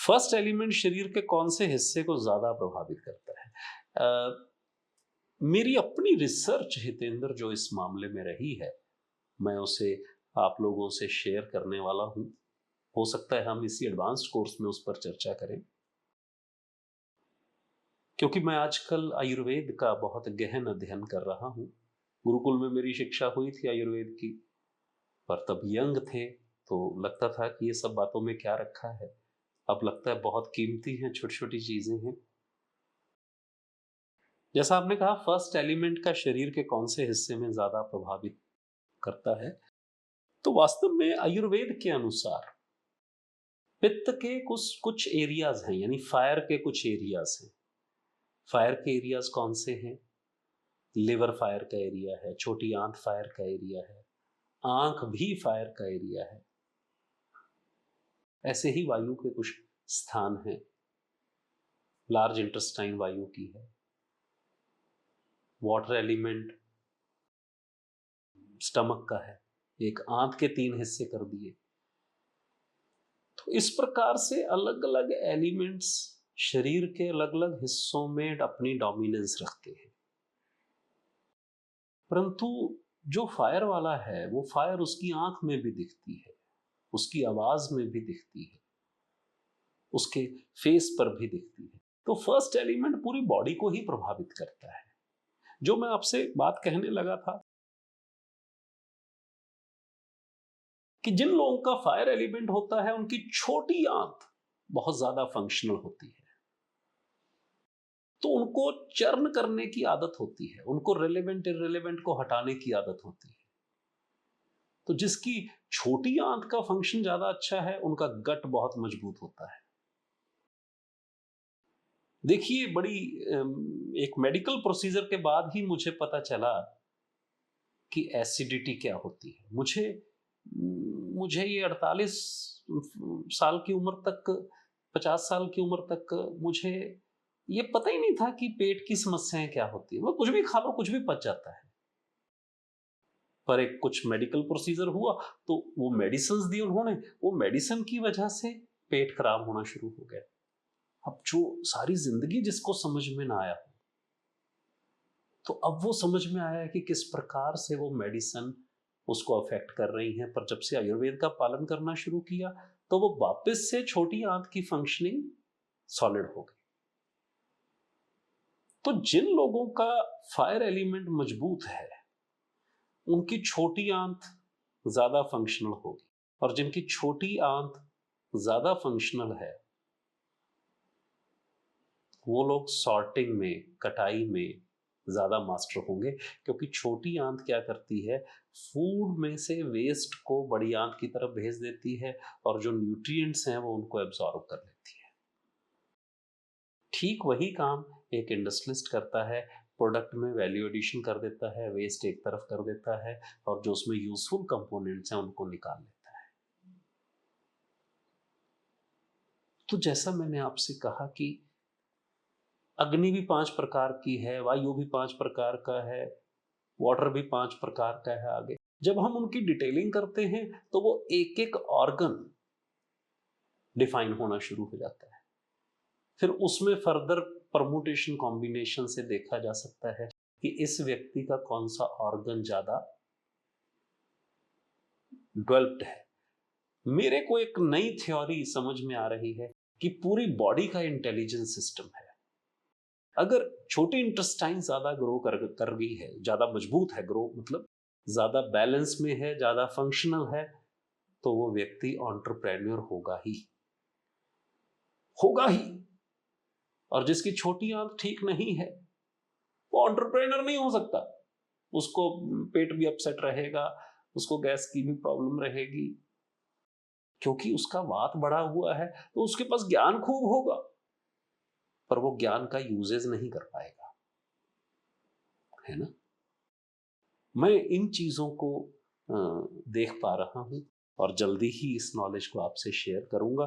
First element शरीर के कौन से हिस्से को ज्यादा प्रभावित करता है? मेरी अपनी रिसर्च हितेंद्र जो इस मामले में रही है, मैं उसे आप लोगों से शेयर करने वाला हूं। हो सकता है हम इसी एडवांस्ड कोर्स में उस पर चर्चा करें, क्योंकि मैं आजकल आयुर्वेद का बहुत गहन अध्ययन कर रहा हूं। गुरुकुल में मेरी शिक्षा हुई थी आयुर्वेद की, पर तब यंग थे तो लगता था कि ये सब बातों में क्या रखा है। अब लगता है बहुत कीमती हैं, छोटी छोटी चीजें हैं। जैसा आपने कहा फर्स्ट एलिमेंट का शरीर के कौन से हिस्से में ज्यादा प्रभावित करता है, तो वास्तव में आयुर्वेद के अनुसार पित्त के कुछ कुछ एरियाज हैं, यानी फायर के कुछ एरियाज हैं। फायर के एरियाज कौन से हैं? लिवर फायर का एरिया है, छोटी आंत फायर का एरिया है, आंख भी फायर का एरिया है। ऐसे ही वायु के कुछ स्थान हैं। लार्ज इंटेस्टाइन वायु की है। वाटर एलिमेंट स्टमक का है। एक आंत के 3 हिस्से कर दिए। तो इस प्रकार से अलग अलग एलिमेंट्स शरीर के अलग अलग हिस्सों में अपनी डोमिनेंस रखते हैं। परंतु जो फायर वाला है वो फायर उसकी आंख में भी दिखती है, उसकी आवाज में भी दिखती है, उसके फेस पर भी दिखती है। तो फर्स्ट एलिमेंट पूरी बॉडी को ही प्रभावित करता है। जो मैं आपसे बात कहने लगा था कि जिन लोगों का फायर एलिमेंट होता है उनकी छोटी आंत बहुत ज्यादा फंक्शनल होती है, तो उनको चर्न करने की आदत होती है, उनको रिलेवेंट इररिलेवेंट को हटाने की आदत होती है। तो जिसकी छोटी आंत का फंक्शन ज्यादा अच्छा है उनका गट बहुत मजबूत होता है। देखिए बड़ी एक मेडिकल प्रोसीजर के बाद ही मुझे पता चला कि एसिडिटी क्या होती है। मुझे ये 48 साल की उम्र तक, 50 साल की उम्र तक मुझे ये पता ही नहीं था कि पेट की समस्याएं क्या होती है। वो कुछ भी खा लो कुछ भी पच जाता है। पर एक कुछ मेडिकल प्रोसीजर हुआ तो वो मेडिसिन दी उन्होंने, वो मेडिसिन की वजह से पेट खराब होना शुरू हो गया। अब जो सारी जिंदगी जिसको समझ में ना आया, तो अब वो समझ में आया है कि किस प्रकार से वो मेडिसिन उसको अफेक्ट कर रही हैं। पर जब से आयुर्वेद का पालन करना शुरू किया तो वो वापस से छोटी आंत की फंक्शनिंग सॉलिड हो गई। तो जिन लोगों का फायर एलिमेंट मजबूत है उनकी छोटी आंत ज्यादा फंक्शनल होगी, और जिनकी छोटी आंत ज्यादा फंक्शनल है वो लोग सॉर्टिंग में, कटाई में ज्यादा मास्टर होंगे। क्योंकि छोटी आंत क्या करती है, फूड में से वेस्ट को बड़ी आंत की तरफ भेज देती है और जो न्यूट्रिएंट्स हैं वो उनको एब्जॉर्ब कर लेती है। ठीक वही काम एक इंडस्ट्रियलिस्ट करता है, प्रोडक्ट में वैल्यू एडिशन कर देता है, वेस्ट एक तरफ कर देता है और जो उसमें यूजफुल कंपोनेंट्स हैं उनको निकाल लेता है। तो जैसा मैंने आपसे कहा कि अग्नि भी 5 प्रकार की है, वायु भी 5 प्रकार का है, वाटर भी 5 प्रकार का है। आगे जब हम उनकी डिटेलिंग करते हैं तो वो एक एक ऑर्गन डिफाइन होना शुरू हो जाता है। फिर उसमें फर्दर परमुटेशन कॉम्बिनेशन से देखा जा सकता है कि इस व्यक्ति का कौन सा ऑर्गन ज्यादा डेवलप्ड है। मेरे को एक नई थ्योरी समझ में आ रही है कि पूरी बॉडी का इंटेलिजेंस सिस्टम है। अगर छोटी इंटेस्टाइन ज्यादा ग्रो कर गई है, ज्यादा मजबूत है, ग्रो मतलब ज्यादा बैलेंस में है, ज्यादा फंक्शनल है, तो वो व्यक्ति एंटरप्रेन्योर होगा ही। और जिसकी छोटी आंत ठीक नहीं है वो एंटरप्रेन्योर नहीं हो सकता। उसको पेट भी अपसेट रहेगा, उसको गैस की भी प्रॉब्लम रहेगी, क्योंकि उसका वात बढ़ा हुआ है। तो उसके पास ज्ञान खूब होगा पर वो ज्ञान का यूजेज नहीं कर पाएगा, है ना। मैं इन चीजों को देख पा रहा हूं और जल्दी ही इस नॉलेज को आपसे शेयर करूंगा।